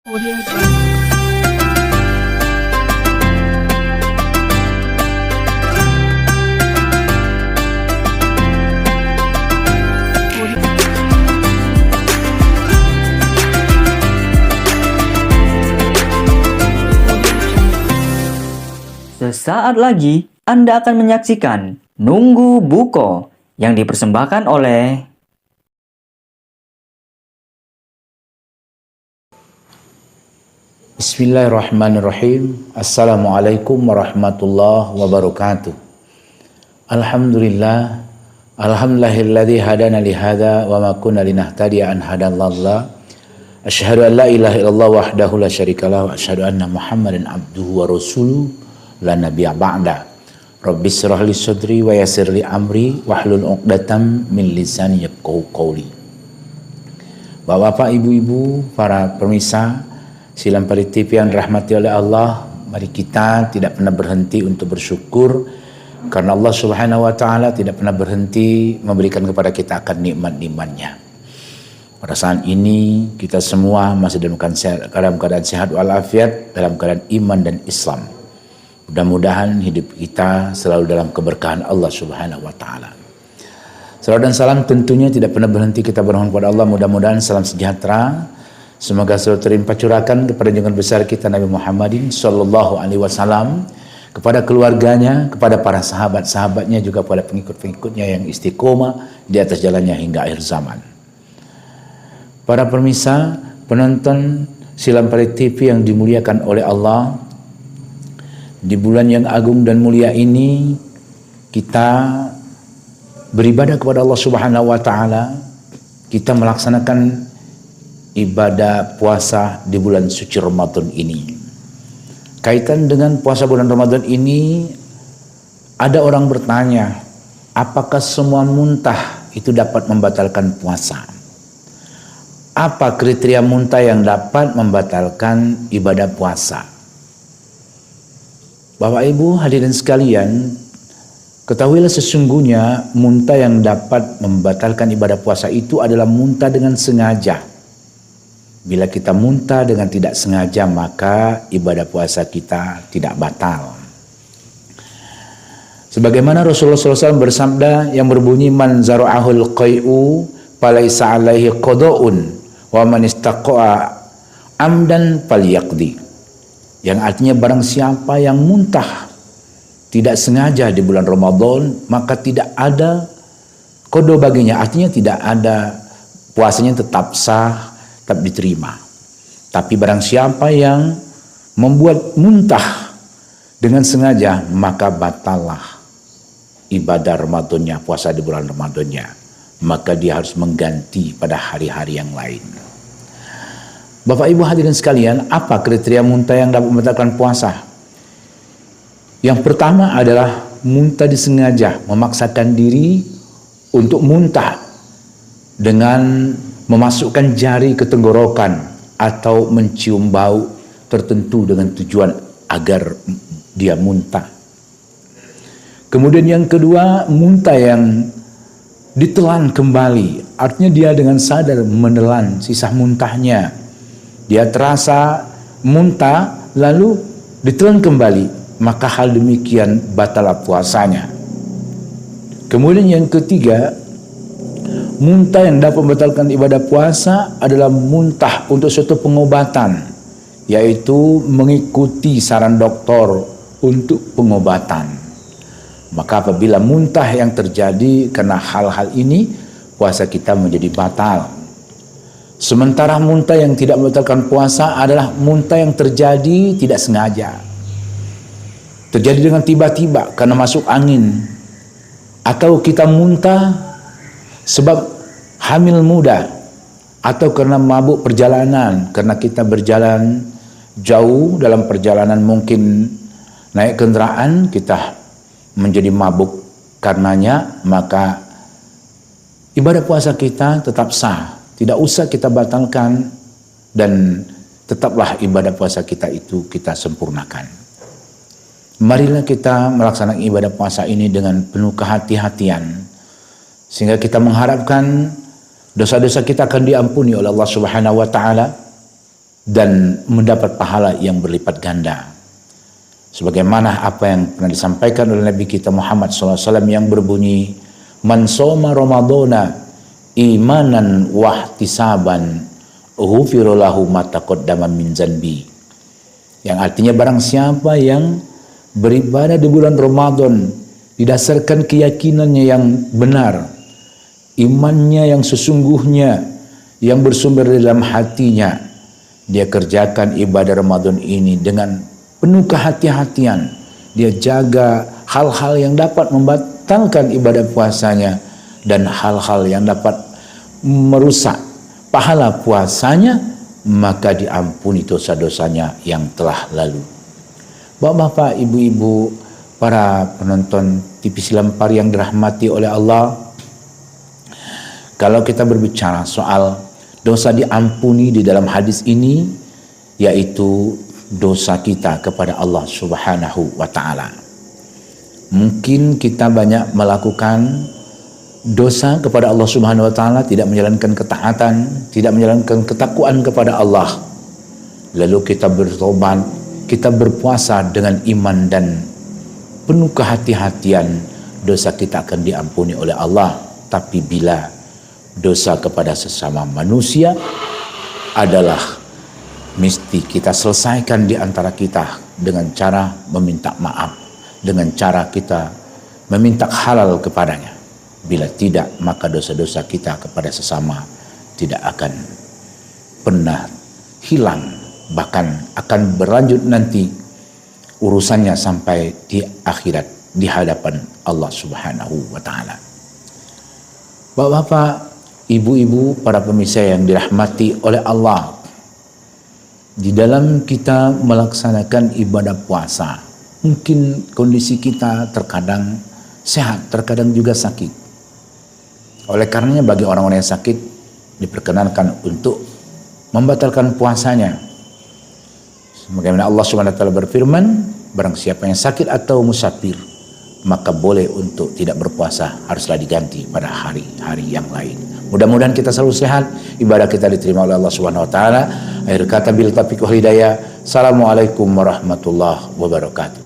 Audio Jungle. Sesaat lagi Anda akan menyaksikan Nunggu Buko yang dipersembahkan oleh Bismillahirrahmanirrahim. Assalamualaikum warahmatullahi wabarakatuh. Alhamdulillah. Alhamdulillahilladzi hadana li hadza wa ma kunna linahtadiya an hadallallah. Asyhadu an la ilaha illallah wahdahu la syarikalah wa asyhadu anna Muhammadan abduhu wa rasuluh la nabiyya ba'da. Rabbi shrah li sadri wa yassir li amri wahlul 'uqdatam min lisani yafqahu qawli. Bapak-bapak, ibu-ibu, para pemirsa Silam Parit TV yang dirahmati oleh Allah, mari kita tidak pernah berhenti untuk bersyukur karena Allah Subhanahu wa taala tidak pernah berhenti memberikan kepada kita akan nikmat-nikmatnya. Pada saat ini kita semua masih dalam keadaan sehat walafiat, dalam keadaan iman dan Islam. Mudah-mudahan hidup kita selalu dalam keberkahan Allah Subhanahu wa taala. Salawat dan salam tentunya tidak pernah berhenti kita bermohon kepada Allah, mudah-mudahan salam sejahtera semoga selalu terlimpah curahkan kepada junjungan besar kita Nabi Muhammadin sallallahu alaihi wasallam, kepada keluarganya, kepada para sahabat-sahabatnya, juga pada pengikut-pengikutnya yang istiqomah di atas jalannya hingga akhir zaman. Para pemirsa, penonton Silam Parit TV yang dimuliakan oleh Allah, di bulan yang agung dan mulia ini kita beribadah kepada Allah Subhanahu wa taala. Kita melaksanakan ibadah puasa di bulan suci Ramadan ini. Kaitan dengan puasa bulan Ramadan ini, ada orang bertanya, apakah semua muntah itu dapat membatalkan puasa? Apa kriteria muntah yang dapat membatalkan ibadah puasa? Bapak Ibu hadirin sekalian, ketahuilah sesungguhnya muntah yang dapat membatalkan ibadah puasa itu adalah muntah dengan sengaja. Bila kita muntah dengan tidak sengaja, maka ibadah puasa kita tidak batal. Sebagaimana Rasulullah SAW bersabda yang berbunyi, man zara'ahul qai'u falaisa alaihi qada'un wa man istaqa'a amdan falyaqdi. Yang artinya barang siapa yang muntah tidak sengaja di bulan Ramadan, maka tidak ada qada baginya, artinya tidak ada, puasanya tetap sah, tetap diterima. Tapi barang siapa yang membuat muntah dengan sengaja, maka batallah ibadah Ramadannya, puasa di bulan Ramadannya. Maka dia harus mengganti pada hari-hari yang lain. Bapak Ibu hadirin sekalian, apa kriteria muntah yang dapat membatalkan puasa? Yang pertama adalah muntah disengaja, memaksakan diri untuk muntah dengan memasukkan jari ke tenggorokan atau mencium bau tertentu dengan tujuan agar dia muntah. Kemudian yang kedua, muntah yang ditelan kembali, artinya dia dengan sadar menelan sisa muntahnya. Dia terasa muntah lalu ditelan kembali, maka hal demikian batal puasanya. Kemudian yang ketiga, muntah yang dapat membatalkan ibadah puasa adalah muntah untuk suatu pengobatan, yaitu mengikuti saran dokter untuk pengobatan. Maka apabila muntah yang terjadi karena hal-hal ini, puasa kita menjadi batal. Sementara muntah yang tidak membatalkan puasa adalah muntah yang terjadi tidak sengaja. Terjadi dengan tiba-tiba karena masuk angin, atau kita muntah sebab hamil muda, atau karena mabuk perjalanan, karena kita berjalan jauh dalam perjalanan, mungkin naik kendaraan kita menjadi mabuk karenanya, maka ibadah puasa kita tetap sah, tidak usah kita batalkan, dan tetaplah ibadah puasa kita itu kita sempurnakan. Marilah kita melaksanakan ibadah puasa ini dengan penuh kehati-hatian, sehingga kita mengharapkan dosa-dosa kita akan diampuni oleh Allah Subhanahu wa taala, dan mendapat pahala yang berlipat ganda. Sebagaimana apa yang pernah disampaikan oleh Nabi kita Muhammad SAW yang berbunyi, "Man shoma Ramadana imanan wahtisaban ghufira lahu ma taqaddama min zanbi." Yang artinya barang siapa yang beribadah di bulan Ramadan didasarkan keyakinannya yang benar, imannya yang sesungguhnya, yang bersumber di dalam hatinya, dia kerjakan ibadah Ramadan ini dengan penuh kehati-hatian, dia jaga hal-hal yang dapat membatalkan ibadah puasanya dan hal-hal yang dapat merusak pahala puasanya, maka diampuni dosa-dosanya yang telah lalu. Bapak-bapak, ibu-ibu, para penonton TV Silampar yang dirahmati oleh Allah, kalau kita berbicara soal dosa diampuni di dalam hadis ini, yaitu dosa kita kepada Allah Subhanahu wa Ta'ala. Mungkin kita banyak melakukan dosa kepada Allah Subhanahu wa Ta'ala, tidak menjalankan ketaatan, tidak menjalankan ketakwaan kepada Allah. Lalu kita bertobat, kita berpuasa dengan iman dan penuh kehati-hatian, dosa kita akan diampuni oleh Allah. Tapi bila dosa kepada sesama manusia adalah mesti kita selesaikan di antara kita dengan cara meminta maaf, dengan cara kita meminta halal kepadanya. Bila tidak, maka dosa-dosa kita kepada sesama tidak akan pernah hilang, bahkan akan berlanjut nanti urusannya sampai di akhirat di hadapan Allah Subhanahu wa Ta'ala. Bapak-bapak, ibu-ibu, para pemirsa yang dirahmati oleh Allah, di dalam kita melaksanakan ibadah puasa, mungkin kondisi kita terkadang sehat, terkadang juga sakit. Oleh karenanya bagi orang-orang yang sakit diperkenankan untuk membatalkan puasanya. Sebagaimana Allah Subhanahu wa Ta'ala berfirman, barang siapa yang sakit atau musafir, maka boleh untuk tidak berpuasa, haruslah diganti pada hari-hari yang lain. Mudah-mudahan kita selalu sehat, ibadah kita diterima oleh Allah Subhanahu wa Ta'ala. Akhir kata, bil taufiq wal hidayah. Assalamualaikum warahmatullahi wabarakatuh.